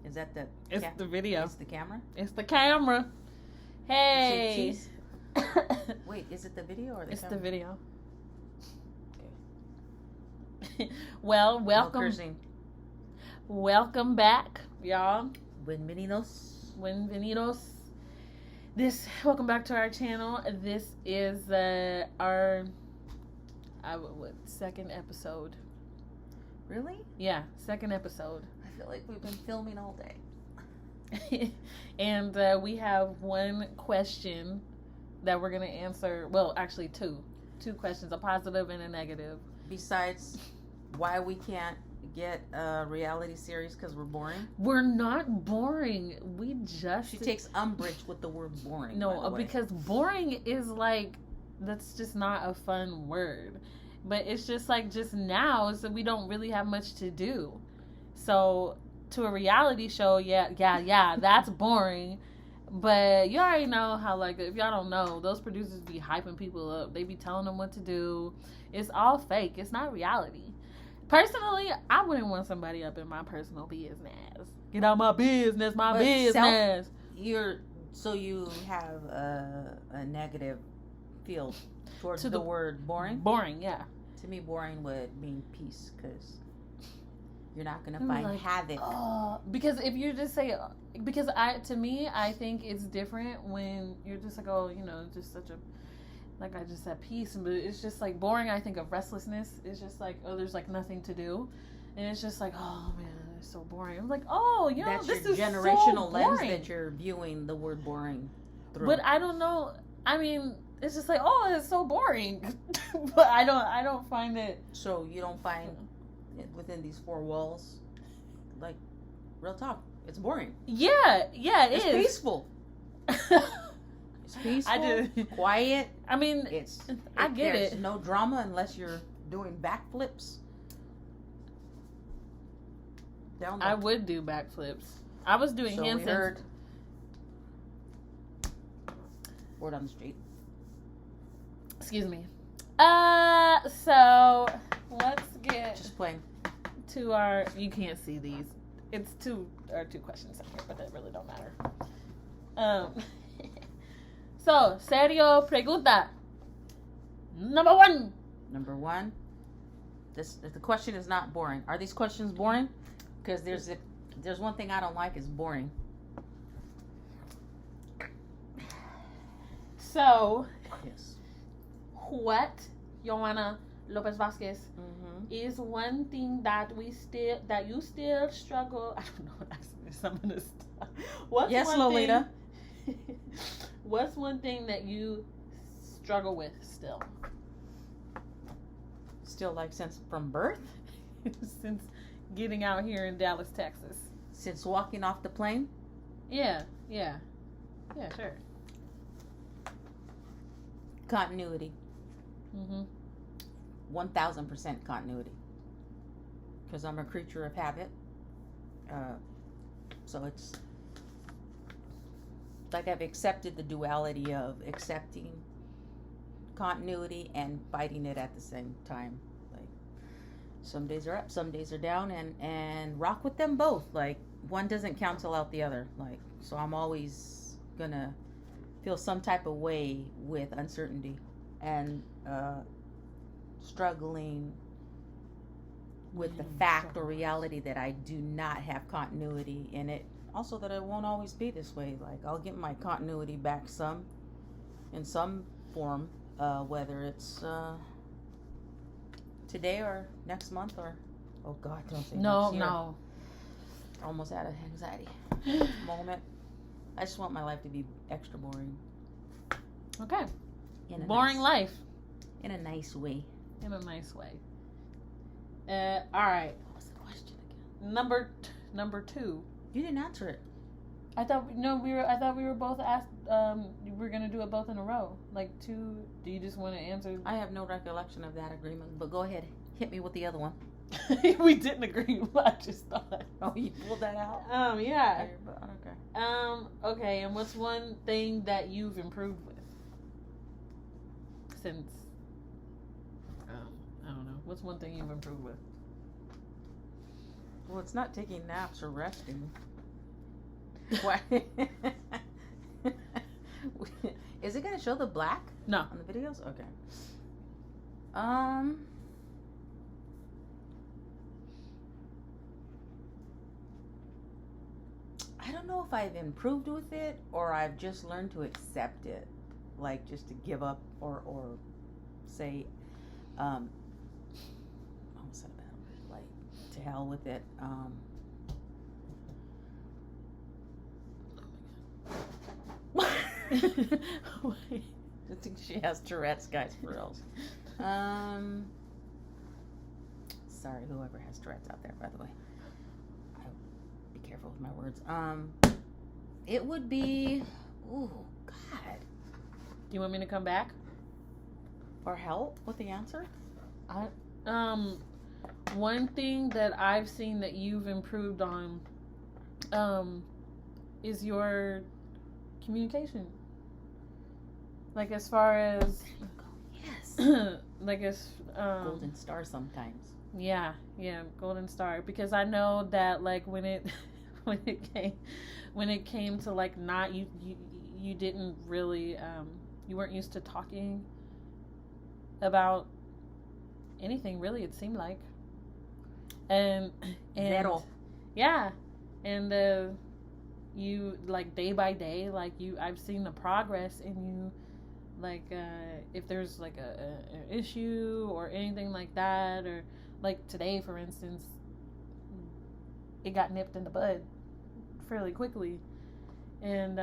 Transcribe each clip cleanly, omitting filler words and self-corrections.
Is that the? It's the video. It's the camera. It's the camera. Hey. Is it Wait, is it the video or the? It's camera? the video. Okay. Well, welcome. No cursing. Welcome back, y'all. Bienvenidos. Welcome back to our channel. This is our second episode. Really? Yeah, second episode. I feel like we've been filming all day. And we have one question that we're gonna answer. Well, actually two questions, a positive and a negative. Besides, why we can't get a reality series because we're boring. We're not boring. She takes umbrage with the word boring. No, because boring is like, that's just not a fun word. But it's just like just now, so we don't really have much to do. So to a reality show, yeah, that's boring. But you already know how, like, if y'all don't know, those producers be hyping people up. They be telling them what to do. It's all fake. It's not reality. Personally, I wouldn't want somebody up in my personal business. Get out my business, business. So you have a negative feel towards the word boring? Boring, yeah. To me, boring would mean peace, because you're not going to find havoc. Because if you just say, to me, I think it's different when you're just like, just such a, like I just said, peace. But it's just like boring. I think of restlessness. It's just like, there's like nothing to do. And it's just like, oh man, it's so boring. I'm like, that's this your is generational so lens boring. that you're viewing the word boring through. But I don't know. I mean, it's just like, it's so boring. But I don't find it. So you don't find within these four walls, like, real talk, it's boring. Yeah, it's peaceful. It's peaceful, quiet. I mean, I get it. There's no drama unless you're doing backflips. I would do backflips. I was doing handstands. Word on the street. Excuse me. So let's get just playing to our. You can't see these. It's two questions in here, but that really don't matter. So, serio pregunta. Number one. The question is not boring. Are these questions boring? Because there's one thing I don't like is boring. So, yes. What, Joanna Lopez Vasquez, is one thing that you still struggle? I don't know. Some of this stuff. Yes, Lolita. What's one thing that you struggle with still? Still, like, since from birth? Since getting out here in Dallas, Texas. Since walking off the plane? Yeah, sure. Continuity. 1000% continuity. Because I'm a creature of habit. So it's like I've accepted the duality of accepting continuity and fighting it at the same time. Like, some days are up, some days are down, and rock with them both. Like, one doesn't cancel out the other. Like, so I'm always gonna feel some type of way with uncertainty and struggling with the fact or reality that I do not have continuity in it. Also, that it won't always be this way. Like, I'll get my continuity back in some form, whether it's today or next month or, oh God, don't say next year. No. Almost out of anxiety moment. I just want my life to be extra boring. Okay. Boring life. In a nice way. All right. What was the question again? Number 2. You didn't answer it. I thought we were both asked. We're gonna do it both in a row. Like 2. Do you just want to answer? I have no recollection of that agreement. But go ahead, hit me with the other one. We didn't agree. I just thought. Oh, you pulled that out. Yeah. Okay. Okay. And what's one thing that you've improved with since? I don't know. What's one thing you've improved with? Well, it's not taking naps or resting. What? Is it gonna show the black? No. On the videos? Okay. I don't know if I've improved with it or I've just learned to accept it, like just to give up or say, I almost said about like to hell with it. I think she has Tourette's, guys, for reals. Sorry, whoever has Tourette's out there, by the way. Be careful with my words. It would be, ooh, God. Do you want me to come back? For help with the answer? One thing that I've seen that you've improved on, is your communication. Like as far as, yes, like as golden star sometimes. Yeah, golden star. Because I know that like when it came to like not you didn't really you weren't used to talking about anything really, it seemed like, and Zero. Yeah, and you like day by day, like I've seen the progress in you, like if there's like an issue or anything like that, or like today for instance, it got nipped in the bud fairly quickly, and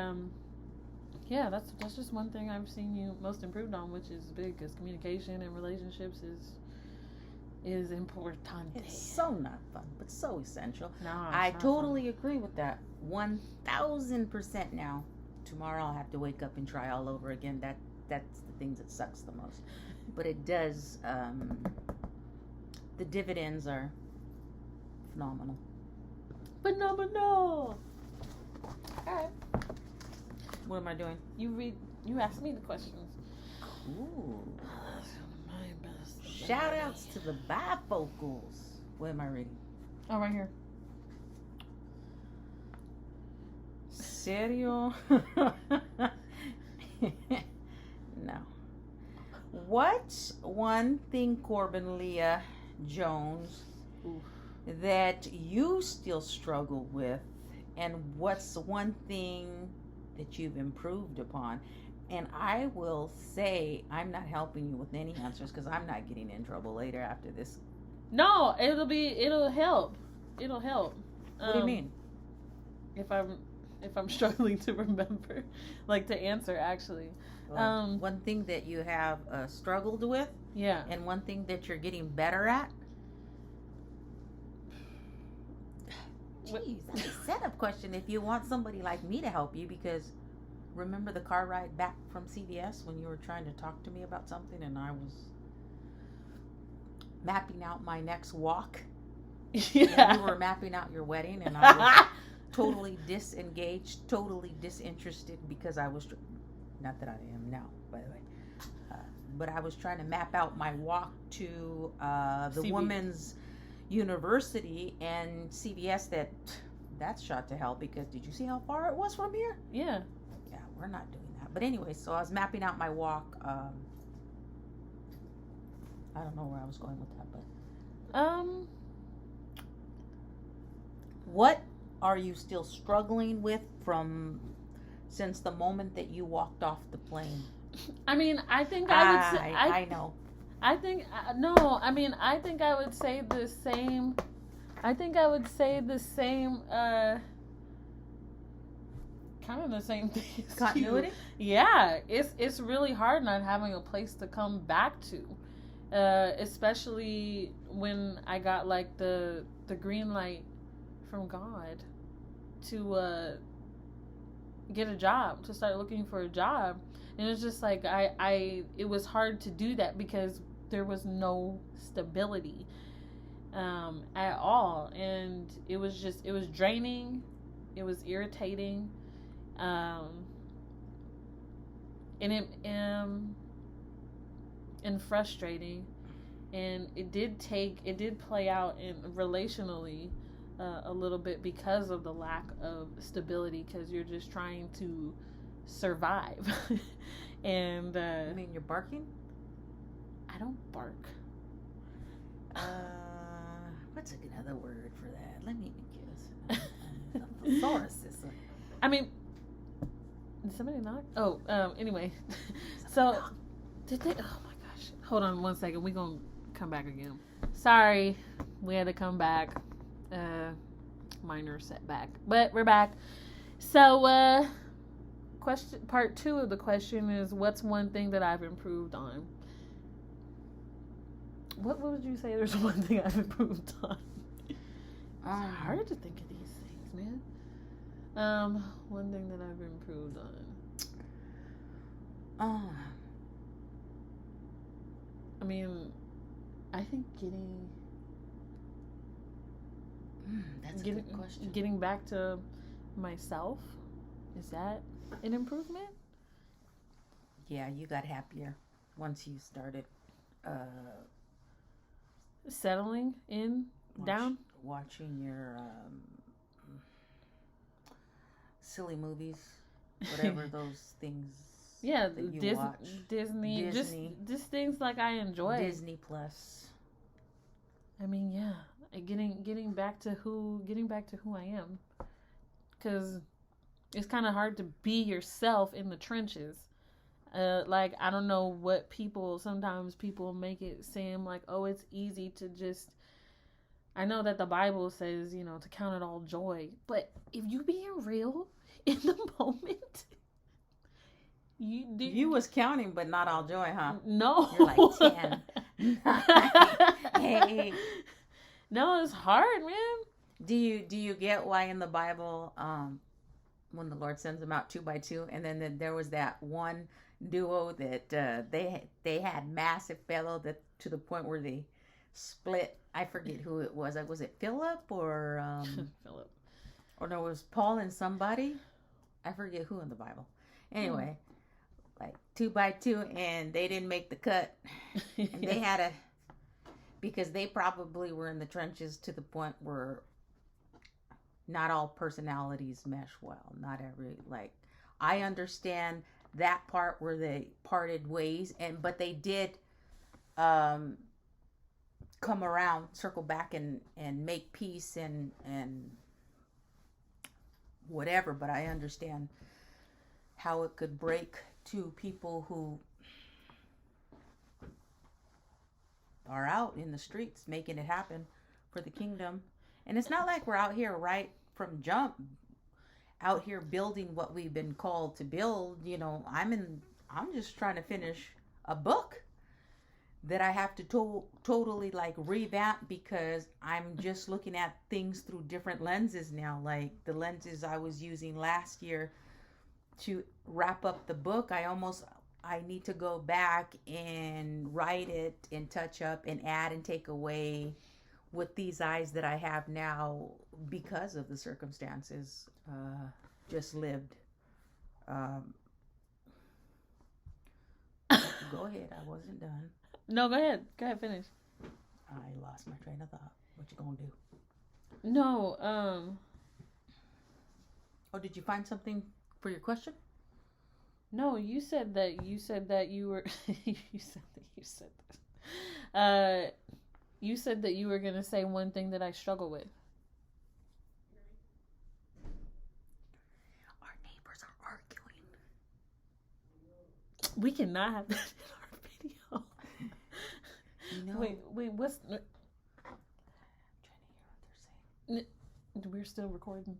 yeah, that's just one thing I've seen you most improved on, which is big, because communication and relationships is important. It's so not fun, but so essential. No, I totally agree with that. 1000% now. Tomorrow I'll have to wake up and try all over again. That's the things that sucks the most. But it does, the dividends are phenomenal. Phenomenal. Alright. What am I doing? You asked me the questions. Ooh. My best. Shout outs to the bifocals. What am I reading? Oh, right here. Serio? No. What's one thing, Korbyn Leah Jones, that you still struggle with, and what's one thing that you've improved upon? And I will say I'm not helping you with any answers because I'm not getting in trouble later after this. No, it'll help. It'll help. What do you mean? If I'm struggling to remember, like to answer actually. One thing that you have struggled with, yeah, and one thing that you're getting better at. Jeez, that's a setup question if you want somebody like me to help you, because remember the car ride back from CVS when you were trying to talk to me about something and I was mapping out my next walk? Yeah. And you were mapping out your wedding and I was totally disengaged, totally disinterested, because I was, not that I am now, by the way, but I was trying to map out my walk to the women's university, and CVS that's shot to hell, because did you see how far it was from here? Yeah, we're not doing that. But anyway, so I was mapping out my walk. I don't know where I was going with that, but what are you still struggling with since the moment that you walked off the plane? I mean, I think I would say I know. I think no. I mean, I think I would say the same. I think I would say the same. Kind of the same thing. Continuity. Yeah, it's really hard not having a place to come back to, especially when I got like the green light from God to get a job, to start looking for a job, and it's just like it was hard to do that because there was no stability at all, and it was draining, it was irritating, and frustrating, and it did play out in relationally, a little bit because of the lack of stability, because you're just trying to survive. And I mean, you're barking? I don't bark. What's another word for that? Let me guess. A thesaurus. I mean, did somebody knock? Oh, anyway. So, did they? Oh my gosh. Hold on 1 second. We're going to come back again. Sorry. We had to come back. Minor setback. But we're back. So, part 2 of the question is, what's one thing that I've improved on? What would you say there's one thing I've improved on? It's hard to think of these things, man. One thing that I've improved on. I mean, I think that's a good question. Getting back to myself, is that an improvement? Yeah, you got happier once you started settling in, down, watching your silly movies, whatever those things. Yeah, that you watch. Disney, just things like I enjoy. Disney Plus. I mean, yeah, getting back to who I am, because it's kind of hard to be yourself in the trenches. Like, I don't know what sometimes people make it seem like, oh, it's easy to just, I know that the Bible says, to count it all joy, but if you being real in the moment, you was counting, but not all joy, huh? No. You're like 10. 8. No, it's hard, man. Do you get why in the Bible, when the Lord sends them out 2 by 2, and then there was that one duo that they had massive fellow that to the point where they split. I forget who it was. Was it Philip or Philip? Or no, it was Paul and somebody. I forget who in the Bible. Anyway, like 2 by 2, and they didn't make the cut, and they had because they probably were in the trenches to the point where not all personalities mesh well. Not every, I understand that part where they parted ways, but they did come around, circle back and make peace and whatever. But I understand how it could break to people who are out in the streets making it happen for the kingdom. And it's not like we're out here right from jump, out here building what we've been called to build. I'm just trying to finish a book that I have to totally revamp, because I'm just looking at things through different lenses now. Like the lenses I was using last year to wrap up the book, I need to go back and write it and touch up and add and take away with these eyes that I have now because of the circumstances just lived. Go ahead. I wasn't done. No, go ahead. Go ahead, finish. I lost my train of thought. What you gonna do? No, Oh, did you find something for your question? No, you said that you were you said that you were gonna say one thing that I struggle with. Our neighbors are arguing. We cannot have that in our video. Wait, what's... I'm trying to hear what they're saying. We're still recording.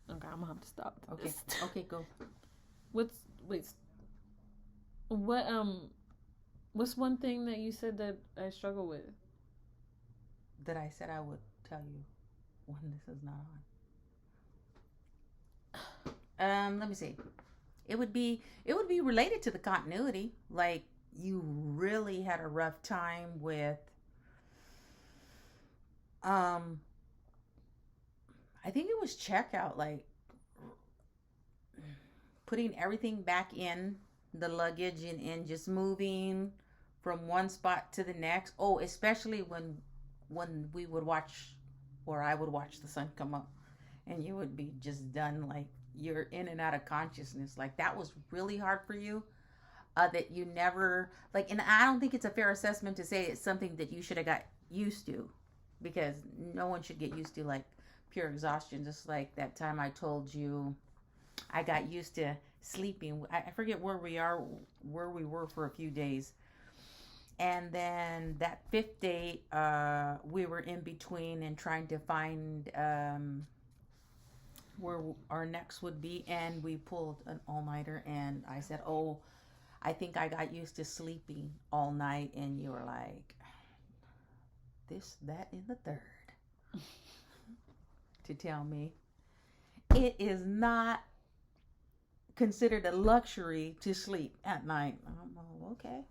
Okay, I'm gonna have to stop. Okay. Okay, go. What's one thing that you said that I struggle with? That I said I would tell you when this is not on. Let me see. It would be related to the continuity. Like, you really had a rough time with I think it was checkout, like putting everything back in the luggage and just moving from one spot to the next. Oh, especially when we would watch or I would watch the sun come up, and you would be just done, like you're in and out of consciousness. Like that was really hard for you. That you never like, and I don't think it's a fair assessment to say it's something that you should have got used to, because no one should get used to like pure exhaustion. Just like that time I told you, I got used to sleeping. I forget where we were for a few days, and then that fifth day, we were in between and trying to find where our next would be, and we pulled an all-nighter, and I said, oh, I think I got used to sleeping all night, and you were like, this, that, and the third. To tell me it is not considered a luxury to sleep at night. Oh, okay.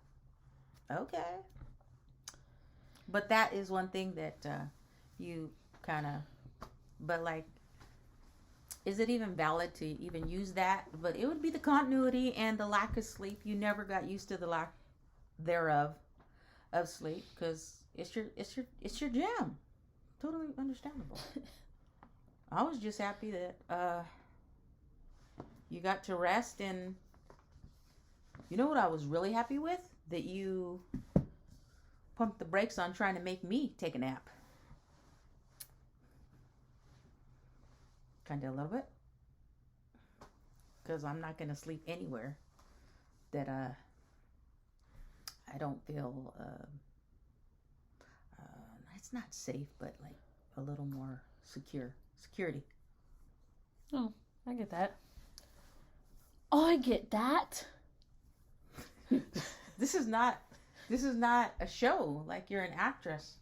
But that is one thing that you kind of, but like, is it even valid to even use that? But it would be the continuity and the lack of sleep. You never got used to the lack thereof of sleep, because it's your jam. Totally understandable. I was just happy that you got to rest, and you know what I was really happy with? That you pumped the brakes on trying to make me take a nap. Kind of a little bit, because I'm not going to sleep anywhere that I don't feel it's not safe, but like a little more security. Oh, I get that. I get that. This is not a show. Like, you're an actress,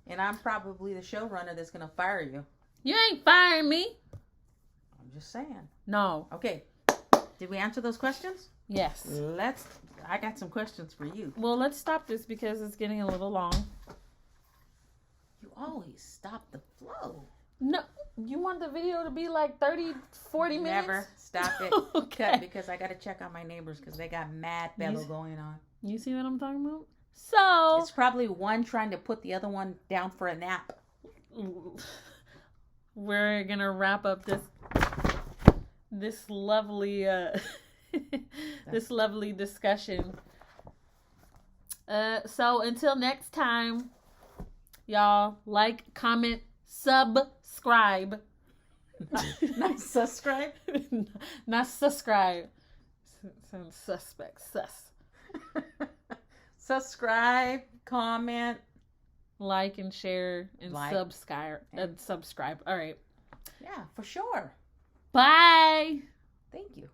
and I'm probably the showrunner that's going to fire you. You ain't firing me. I'm just saying. No. Okay. Did we answer those questions? Yes. I got some questions for you. Well, let's stop this because it's getting a little long. You always stop the flow. No. You want the video to be like 30, 40 minutes? Never. Stop it. Okay. Because I got to check on my neighbors, because they got mad bellow going on. You see what I'm talking about? So. It's probably one trying to put the other one down for a nap. We're gonna wrap up this lovely this lovely discussion. So until next time, y'all, like, comment, subscribe. Not subscribe. Not subscribe. Sounds suspect. Subscribe, comment, like and share and subscribe. All right. Yeah, for sure. Bye. Thank you.